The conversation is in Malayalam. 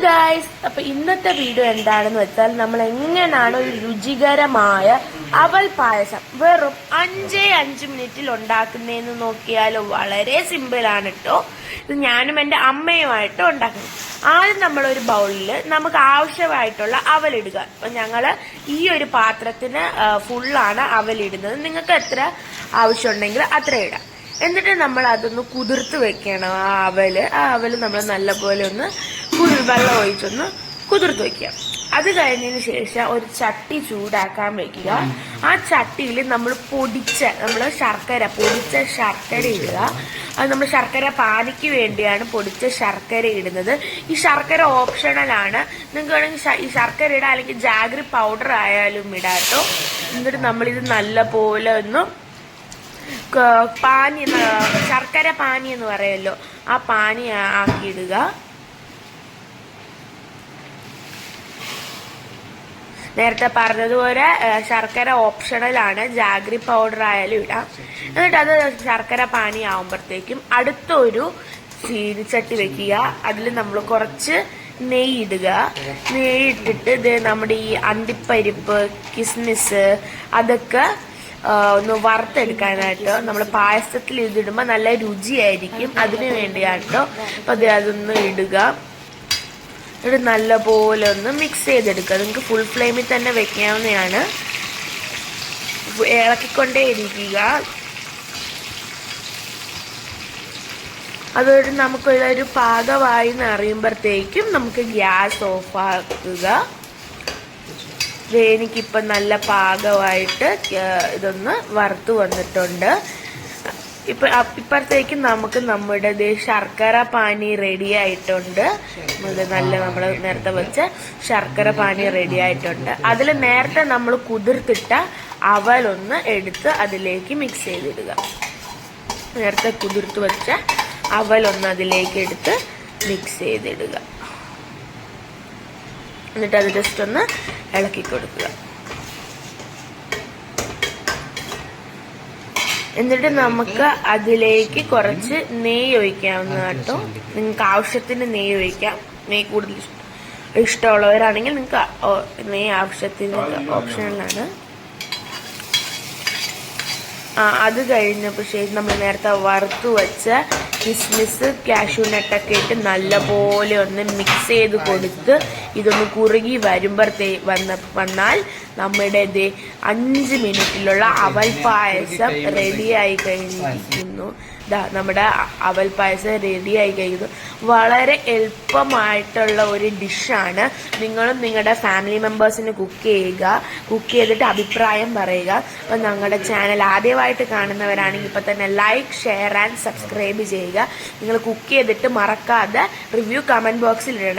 ഗായ്സ്, അപ്പൊ ഇന്നത്തെ വീഡിയോ എന്താണെന്ന് വെച്ചാൽ നമ്മൾ എങ്ങനെയാണ് ഒരു രുചികരമായ അവൽ പായസം വെറും 5 മിനിറ്റിൽ ഉണ്ടാക്കുന്നതെന്ന് നോക്കിയാലോ. വളരെ സിമ്പിൾ ആണ് കേട്ടോ. ഇത് ഞാനും എൻ്റെ അമ്മയുമായിട്ട് ഉണ്ടാക്കുന്നത്. ആദ്യം നമ്മളൊരു ബൗളിൽ നമുക്ക് ആവശ്യമായിട്ടുള്ള അവലിടുക. അപ്പൊ ഞങ്ങള് ഈ ഒരു പാത്രത്തിന് ഫുള്ളാണ് അവലിടുന്നത്. നിങ്ങൾക്ക് എത്ര ആവശ്യമുണ്ടെങ്കിൽ അത്ര ഇടാം. എന്നിട്ട് നമ്മൾ അതൊന്ന് കുതിർത്ത് വെക്കണം. ആ അവല് നമ്മൾ നല്ലപോലെ ഒന്ന് വെള്ളം ഒഴിച്ചൊന്ന് കുതിർത്ത് വെക്കുക. അത് കഴിഞ്ഞതിന് ശേഷം ഒരു ചട്ടി ചൂടാക്കാൻ വെക്കുക. ആ ചട്ടിയിൽ നമ്മൾ പൊടിച്ച ശർക്കര ഇടുക. അത് നമ്മൾ ശർക്കര പാനിക്ക് വേണ്ടിയാണ് പൊടിച്ച ശർക്കര ഇടുന്നത്. ഈ ശർക്കര ഓപ്ഷണലാണ്. നിങ്ങൾക്ക് വേണമെങ്കിൽ ഈ ശർക്കര ഇടാം, അല്ലെങ്കിൽ ജാഗ്രി പൗഡർ ആയാലും ഇടാട്ടോ. എന്നിട്ട് നമ്മളിത് നല്ലപോലെ ഒന്ന് പാനി, ശർക്കര പാനി എന്ന് പറയുമല്ലോ, ആ പാനി ആക്കിയിടുക. നേരത്തെ പറഞ്ഞതുപോലെ ശർക്കര ഓപ്ഷണലാണ്, ജാഗ്രി പൗഡർ ആയാലും ഇടാം. എന്നിട്ട് അത് ശർക്കര പാനി ആവുമ്പോഴത്തേക്കും അടുത്തൊരു ചീനിച്ചട്ടി വെക്കുക. അതിൽ നമ്മൾ കുറച്ച് നെയ്യിടുക. നെയ്യിട്ടിട്ട് ഇത് നമ്മുടെ ഈ അണ്ടിപ്പരിപ്പ്, കിസ്മിസ് അതൊക്കെ ഒന്ന് വറുത്തെടുക്കാനായിട്ടോ. നമ്മൾ പായസത്തിൽ ഇതിടുമ്പോൾ നല്ല രുചിയായിരിക്കും, അതിനു വേണ്ടിയാട്ടോ. അപ്പൊ അതൊന്ന് ഇടുക. എന്നിട്ട് നല്ലപോലെ ഒന്ന് മിക്സ് ചെയ്തെടുക്കുക. നിങ്ങൾക്ക് ഫുൾ ഫ്ലെയിമിൽ തന്നെ വെക്കാവുന്നതാണ്. ഇളക്കിക്കൊണ്ടേ ഇരിക്കുക. അതൊരു നമുക്കൊരു പാകമായി എന്ന് അറിയുമ്പോഴത്തേക്കും നമുക്ക് ഗ്യാസ് ഓഫ് ആക്കുക. എനിക്കിപ്പം നല്ല പാകമായിട്ട് ഇതൊന്ന് വറുത്ത് വന്നിട്ടുണ്ട്. ഇപ്പോഴത്തേക്കും നമുക്ക് നമ്മുടെ ശർക്കര പാനി റെഡി ആയിട്ടുണ്ട്. നമ്മൾ നേരത്തെ വെച്ച ശർക്കര പാനി റെഡി ആയിട്ടുണ്ട്. അതിൽ നേരത്തെ നമ്മൾ കുതിർത്തിട്ട അവലൊന്ന് എടുത്ത് അതിലേക്ക് മിക്സ് ചെയ്തിടുക. നേരത്തെ കുതിർത്ത് വെച്ച അവലൊന്ന് അതിലേക്ക് എടുത്ത് മിക്സ് ചെയ്തിടുക. എന്നിട്ട് അത് ജസ്റ്റ് ഒന്ന് ഇളക്കി കൊടുക്കുക. എന്നിട്ട് നമുക്ക് അതിലേക്ക് കുറച്ച് നെയ്യ് ഒഴിക്കാവുന്ന കേട്ടോ. നിങ്ങൾക്ക് ആവശ്യത്തിന് നെയ്യ് ഒഴിക്കാം. നെയ്യ് കൂടുതൽ ഇഷ്ടമുള്ളവരാണെങ്കിൽ നിങ്ങൾക്ക് നെയ്യ് ആവശ്യത്തിന് ഓപ്ഷനിലാണ്. അത് കഴിഞ്ഞപ്പോൾ ശേഷം നമ്മൾ നേരത്തെ വറുത്ത് വെച്ച കിസ്മിസ്, കാഷ്യൂ നട്ടൊക്കെ ഇട്ട് നല്ലപോലെ ഒന്ന് മിക്സ് ചെയ്ത് കൊടുത്ത് ഇതൊന്ന് കുറുകി വന്നാൽ നമ്മുടെ 5 മിനിറ്റിലുള്ള അവൽ പായസം റെഡിയായി കഴിഞ്ഞിരിക്കുന്നു. നമ്മുടെ അവൽ പായസം റെഡിയായി കഴിയുന്നു. വളരെ എളുപ്പമായിട്ടുള്ള ഒരു ഡിഷാണ്. നിങ്ങളും നിങ്ങളുടെ ഫാമിലി മെമ്പേഴ്സിന് കുക്ക് ചെയ്തിട്ട് അഭിപ്രായം പറയുക. അപ്പം ഞങ്ങളുടെ ചാനൽ ആദ്യമായിട്ട് കാണുന്നവരാണെങ്കിൽ ഇപ്പം തന്നെ ലൈക്ക്, ഷെയർ ആൻഡ് സബ്സ്ക്രൈബ് ചെയ്യുക. നിങ്ങൾ കുക്ക് ചെയ്തിട്ട് മറക്കാതെ റിവ്യൂ കമന്റ് ബോക്സിൽ ഇടണം.